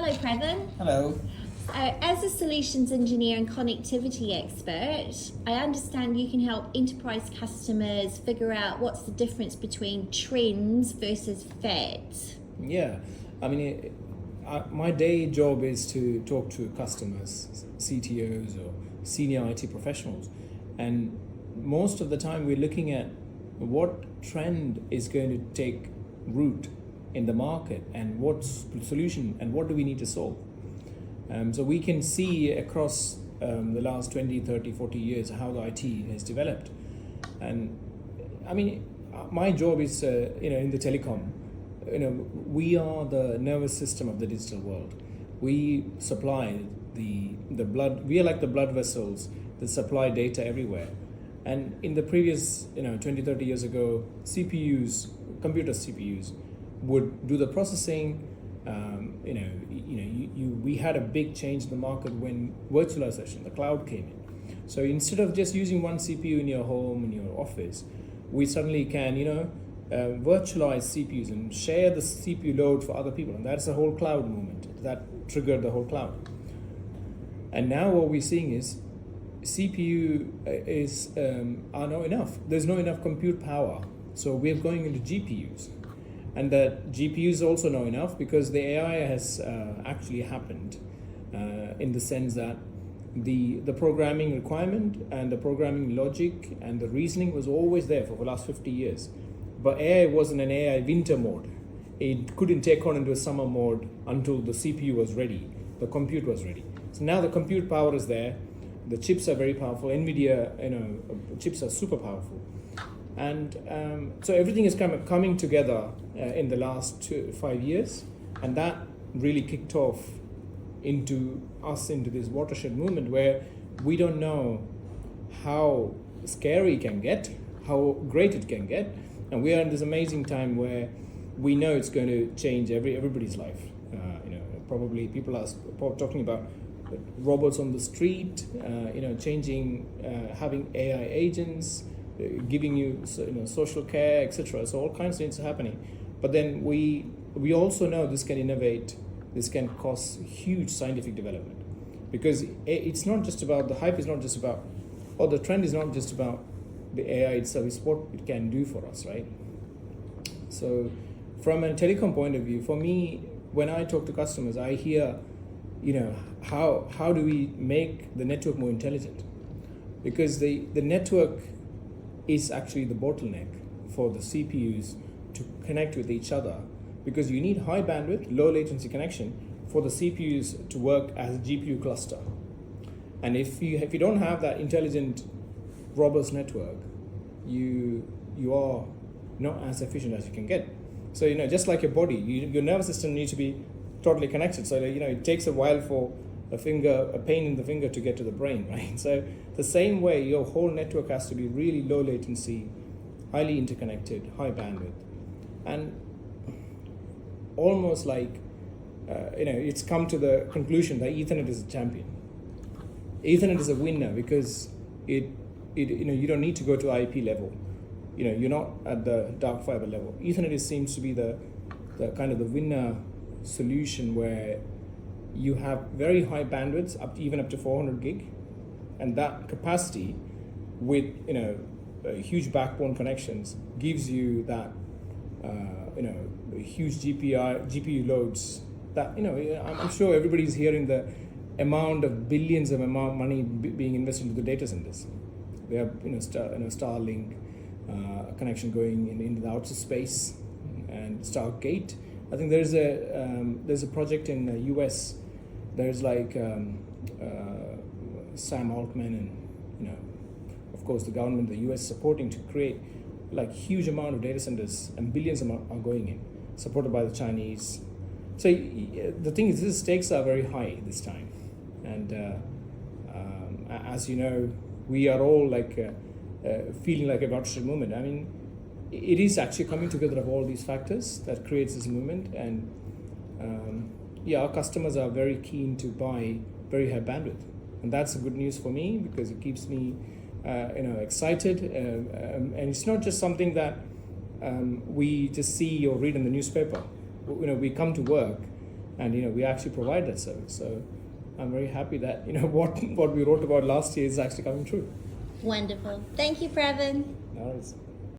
Hello, Pravin. Hello. As a solutions engineer and connectivity expert, I understand you can help enterprise customers figure out what's the difference between trends versus fads. Yeah, I mean, my day job is to talk to customers, CTOs or senior IT professionals, and most of the time we're looking at what trend is going to take root in the market and what's the solution and what do we need to solve. So we can see across the last 20, 30, 40 years how the IT has developed. And I mean, my job is, in the telecom, we are the nervous system of the digital world. We supply the blood, we are like the blood vessels that supply data everywhere. And in the previous, 20, 30 years ago, CPUs, computer CPUs, would do the processing. We had a big change in the market when virtualization, the cloud came in. So instead of just using one CPU in your home, in your office, we suddenly can, virtualize CPUs and share the CPU load for other people. And that's the whole cloud movement that triggered the whole cloud. And now what we're seeing is CPU are not enough. There's not enough compute power. So we're going into GPUs. And that GPUs also not enough because the AI has actually happened in the sense that the programming requirement and the programming logic and the reasoning was always there for the last 50 years. But AI wasn't an AI winter mode. It couldn't take on into a summer mode until the CPU was ready, the compute was ready. So now the compute power is there. The chips are very powerful. NVIDIA, chips are super powerful. And so everything is kind of coming together in the last 5 years, and that really kicked off into this watershed movement where we don't know how scary it can get, how great it can get, and we are in this amazing time where we know it's going to change everybody's life. Probably people are talking about robots on the street, changing, having AI agents, giving you social care, etc. So all kinds of things are happening. But then we also know this can innovate, this can cause huge scientific development. Because it's not just about, the hype is not just about, or the trend is not just about the AI itself, it's what it can do for us, right? So from a telecom point of view, for me, when I talk to customers, I hear, how do we make the network more intelligent? Because the network is actually the bottleneck for the CPUs to connect with each other, because you need high bandwidth, low latency connection for the CPUs to work as a GPU cluster. And if you don't have that intelligent, robust network, you are not as efficient as you can get. So just like your body, your nervous system needs to be totally connected. So it takes a while for a pain in the finger to get to the brain, right? So the same way, your whole network has to be really low latency, highly interconnected, high bandwidth, and almost like it's come to the conclusion that Ethernet is a champion. Ethernet is a winner because you don't need to go to IP level. You're not at the dark fiber level. Ethernet seems to be the kind of the winner solution where you have very high bandwidths, even up to 400 gig, and that capacity with huge backbone connections gives you that huge GPU loads. That I'm sure everybody's hearing the amount of billions of money being invested into the data centers. We have Starlink connection going into the outer space and Stargate. I think there's a project in the US. There's like Sam Altman and of course the government, the US supporting to create like huge amount of data centers, and billions are going in, supported by the Chinese. So the thing is, the stakes are very high this time, and as you know, we are all like feeling like a watershed movement. I mean, it is actually coming together of all these factors that creates this movement, and our customers are very keen to buy very high bandwidth, and that's good news for me because it keeps me excited, and it's not just something that we just see or read in the newspaper. We come to work and we actually provide that service. So I'm very happy that what we wrote about last year is actually coming true. Wonderful. Thank you, Pravin. Nice.